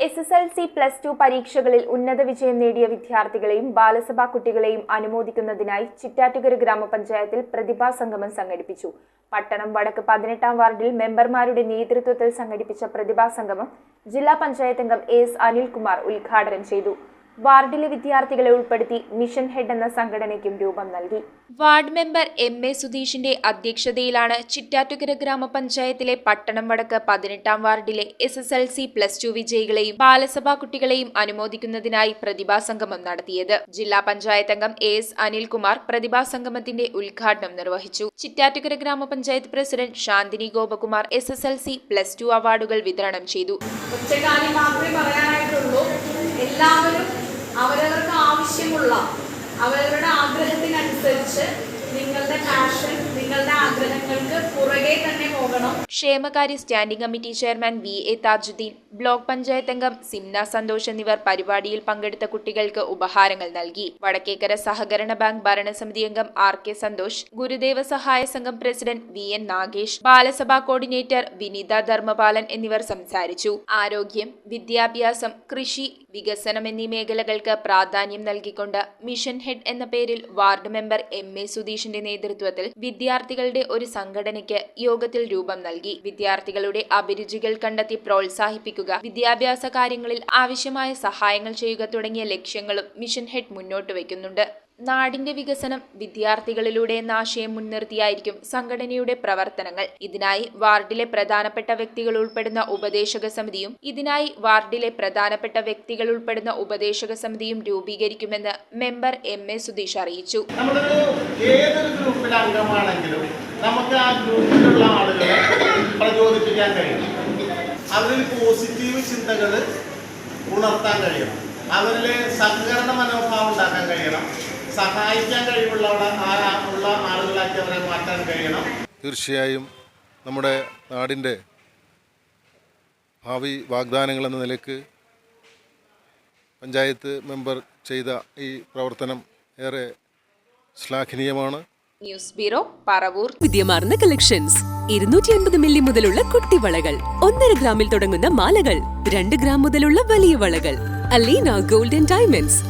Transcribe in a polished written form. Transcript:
SSLC +2 പരീക്ഷകളിൽ ഉന്നത വിജയം നേടിയ വിദ്യാർത്ഥികളെയും ബാലസഭാ കുട്ടികളെയും അനുമോദിക്കുന്നതിനായി ചിറ്റാറ്റുകര ഗ്രാമപഞ്ചായത്തിൽ പ്രതിഭാസംഗമം സംഘടിപ്പിച്ചു. പട്ടണം വടക്ക് 18-ാം വാർഡിൽ മെമ്പർമാരുടെ നേതൃത്വത്തിൽ സംഘടിപ്പിച്ച പ്രതിഭാസംഗമം ജില്ലാ പഞ്ചായത്ത് അംഗം AS അനിൽകുമാർ ഉദ്ഘാടനം ചെയ്തു. വാർഡിലെ വിദ്യാർത്ഥികളെ ഉൾപ്പെടുത്തി മിഷൻ ഹെഡ് എന്ന സംഘടനയ്ക്കും രൂപം നൽകി. വാർഡ് മെമ്പർ MA സുധീഷിന്റെ അധ്യക്ഷതയിലാണ് ചിറ്റാറ്റുകര ഗ്രാമപഞ്ചായത്തിലെ പട്ടണം വടക്ക് 18-ാം വാർഡിലെ SSLC +2 വിജയികളെയും ബാലസഭാ കുട്ടികളെയും അനുമോദിക്കുന്നതിനായി പ്രതിഭാസംഗമം നടത്തിയത്. ജില്ലാ പഞ്ചായത്ത് അംഗം AS അനിൽകുമാർ പ്രതിഭാസംഗമത്തിന്റെ ഉദ്ഘാടനം നിർവഹിച്ചു. ചിറ്റാറ്റുകര ഗ്രാമപഞ്ചായത്ത് പ്രസിഡന്റ് ശാന്തിനി ഗോപകുമാർ SSLC +2 അവാർഡുകൾ വിതരണം ചെയ്തു. എല്ലാവരും അവരവർക്ക് ആവശ്യമുള്ള അവരുടെ ആഗ്രഹത്തിനനുസരിച്ച് നിങ്ങളുടെ പാഷൻ, നിങ്ങളുടെ ആഗ്രഹങ്ങൾക്ക് പുറകെ തന്നെ പോകണം. ക്ഷേമകാര്യ standing committee chairman VA Thajudheen, block panchayat അംഗം സിംന സന്തോഷ് എന്നിവർ പരിപാടിയിൽ പങ്കെടുത്ത കുട്ടികൾക്ക് ഉപഹാരങ്ങൾ നൽകി. വടക്കേക്കര സഹകരണ ബാങ്ക് ഭരണസമിതി അംഗം RK സന്തോഷ്, ഗുരുദേവ സഹായ സംഘം പ്രസിഡന്റ് VN നാഗേഷ്, ബാലസഭാ കോർഡിനേറ്റർ വിനീത ധർമ്മപാലൻ എന്നിവർ സംസാരിച്ചു. ആരോഗ്യം, വിദ്യാഭ്യാസം, കൃഷി, വികസനം എന്നീ മേഖലകൾക്ക് പ്രാധാന്യം നൽകിക്കൊണ്ട് മിഷൻ ഹെഡ് എന്ന പേരിൽ വാർഡ് മെമ്പർ MA സുധീഷിന്റെ നേതൃത്വത്തിൽ വിദ്യാർത്ഥികളുടെ ഒരു സംഘടനയ്ക്ക് യോഗത്തിൽ രൂപം നൽകി. വിദ്യാർത്ഥികളുടെ അഭിരുചികൾ കണ്ടെത്തി പ്രോത്സാഹിപ്പിക്കുക, വിദ്യാഭ്യാസ കാര്യങ്ങളിൽ ആവശ്യമായ സഹായങ്ങൾ ചെയ്യുക തുടങ്ങിയ ലക്ഷ്യങ്ങളും മിഷൻ ഹെഡ് മുന്നോട്ട് വയ്ക്കുന്നുണ്ട്. നാടിന്റെ വികസനം വിദ്യാർത്ഥികളിലൂടെ എന്ന ആശയം മുൻനിർത്തിയായിരിക്കും സംഘടനയുടെ പ്രവർത്തനങ്ങൾ. ഇതിനായി വാർഡിലെ പ്രധാനപ്പെട്ട വ്യക്തികൾ ഉൾപ്പെടുന്ന ഉപദേശക സമിതിയും രൂപീകരിക്കുമെന്ന് മെമ്പർ MA സുധീഷ് അറിയിച്ചു. ഏതൊരു ഗ്രൂപ്പിലെ അംഗമാണെങ്കിലും നമുക്ക് ആ ഗ്രൂപ്പിലുള്ള ആളുകളെ പ്രചോദിപ്പിക്കാൻ കഴിയും. അവരിൽ പോസിറ്റീവ് ചിന്തകൾ ഉണർത്താൻ കഴിയണം. അവരിലെ സഹകരണ മനോഭാവം ഉണ്ടാക്കാൻ കഴിയണം. സഹായിക്കാൻ കഴിവുള്ള ആളുകളാക്കി അവരെ മാറ്റാൻ കഴിയണം. തീർച്ചയായും നമ്മുടെ നാടിൻ്റെ ഭാവി വാഗ്ദാനങ്ങൾ എന്ന നിലയ്ക്ക് പഞ്ചായത്ത് മെമ്പർ ചെയ്ത ഈ പ്രവർത്തനം ഏറെ ശ്ലാഘനീയമാണ്. News bureau, Paravur. വിദ്യമാർന്ന കളക്ഷൻസ് 250 മില്ലി മുതലുള്ള കുട്ടിവളകൾ, 1.5 ഗ്രാമിൽ തുടങ്ങുന്ന മാലകൾ, 2 ഗ്രാം മുതലുള്ള വലിയ വളകൾ. Aleena golden diamonds.